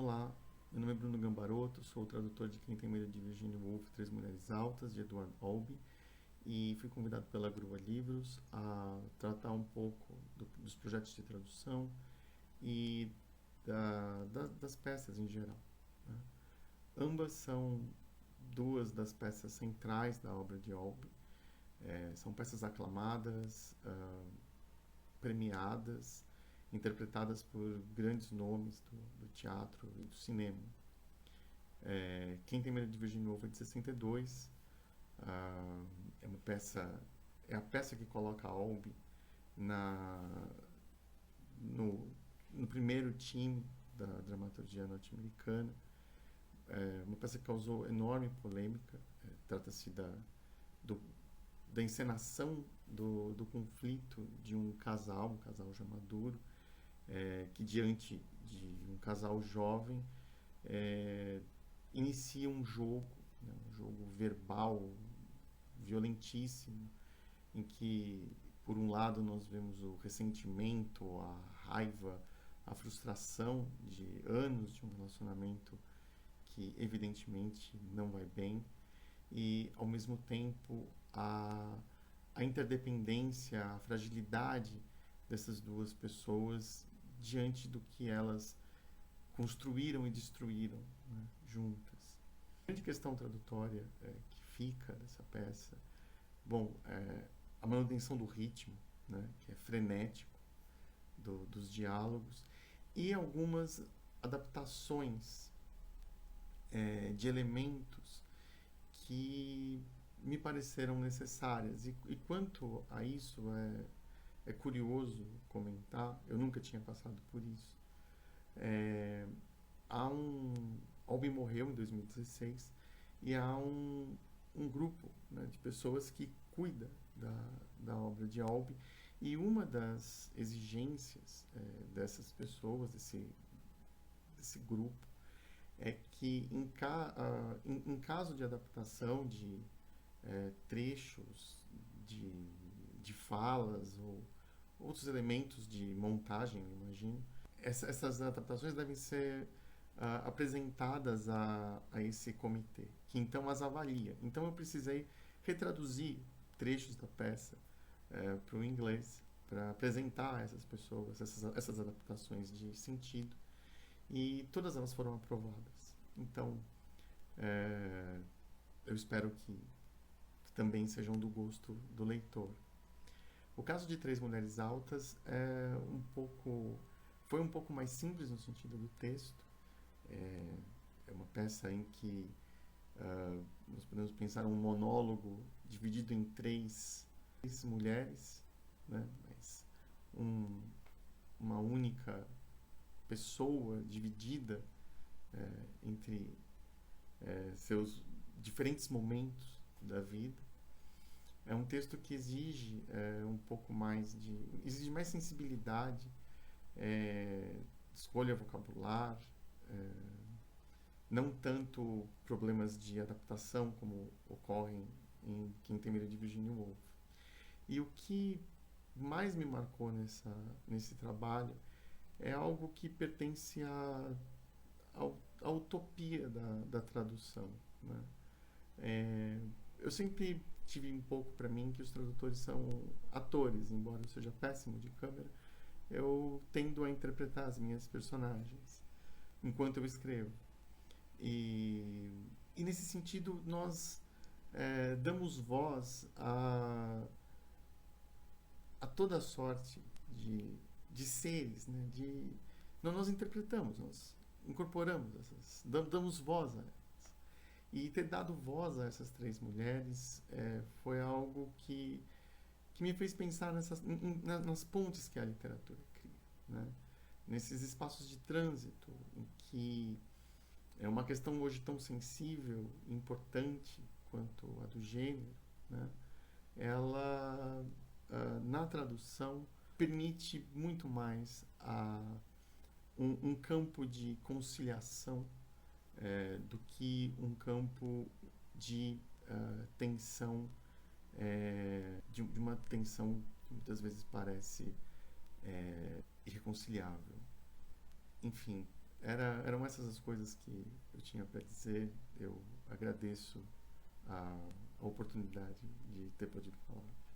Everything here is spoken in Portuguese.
Olá, meu nome é Bruno Gambaroto, sou o tradutor de Quem Tem Medo de Virginia Woolf, Três Mulheres Altas, de Edward Albee, e fui convidado pela Grua Livros a tratar um pouco dos projetos de tradução e das peças em geral, né? Ambas são duas das peças centrais da obra de Albee. São peças aclamadas, premiadas, interpretadas por grandes nomes do teatro e do cinema. Quem Tem Medo de Virginia Woolf é de 62. É uma peça, é a peça que coloca Albee no, no primeiro time da dramaturgia norte-americana. É uma peça que causou enorme polêmica. Trata-se da encenação do conflito de um casal já maduro, que diante de um casal jovem inicia um jogo, né, um jogo verbal violentíssimo, em que, por um lado, nós vemos o ressentimento, a raiva, a frustração de anos de um relacionamento que, evidentemente, não vai bem, e, ao mesmo tempo, a interdependência, a fragilidade dessas duas pessoas diante do que elas construíram e destruíram, né, juntas. A grande questão tradutória que fica dessa peça, bom, a manutenção do ritmo, né, que é frenético, dos diálogos, e algumas adaptações de elementos que me pareceram necessárias. E quanto a isso, é curioso comentar, eu nunca tinha passado por isso. Albee morreu em 2016 e há um grupo, né, de pessoas que cuida da obra de Albee, e uma das exigências dessas pessoas, desse grupo, é que em caso de adaptação de trechos de falas ou outros elementos de montagem, eu imagino, essas adaptações devem ser apresentadas a esse comitê, que então as avalia. Então eu precisei retraduzir trechos da peça para o inglês, para apresentar a essas pessoas essas adaptações de sentido, e todas elas foram aprovadas. Então, eu espero que também sejam do gosto do leitor. O caso de Três Mulheres Altas foi um pouco mais simples no sentido do texto. É uma peça em que nós podemos pensar um monólogo dividido em três mulheres, né? Mas uma única pessoa dividida entre seus diferentes momentos da vida. É um texto que exige um pouco mais exige mais sensibilidade, escolha vocabular, não tanto problemas de adaptação como ocorrem em Quem Tem Medo de Virginia Woolf. E o que mais me marcou nesse trabalho é algo que pertence à utopia da tradução, né? Eu sempre tive um pouco para mim que os tradutores são atores, embora eu seja péssimo de câmera, eu tendo a interpretar as minhas personagens enquanto eu escrevo. E nesse sentido, nós damos voz a toda sorte de seres, né? Nós interpretamos, nós incorporamos damos voz a elas. E ter dado voz a essas três mulheres foi algo que me fez pensar nas pontes que a literatura cria, né? Nesses espaços de trânsito, em que é uma questão hoje tão sensível e importante quanto a do gênero, né? Ela, na tradução, permite muito mais um campo de conciliação do que um campo de tensão, de uma tensão que muitas vezes parece irreconciliável. Enfim, Eram essas as coisas que eu tinha para dizer. Eu agradeço a, a oportunidade de ter podido falar.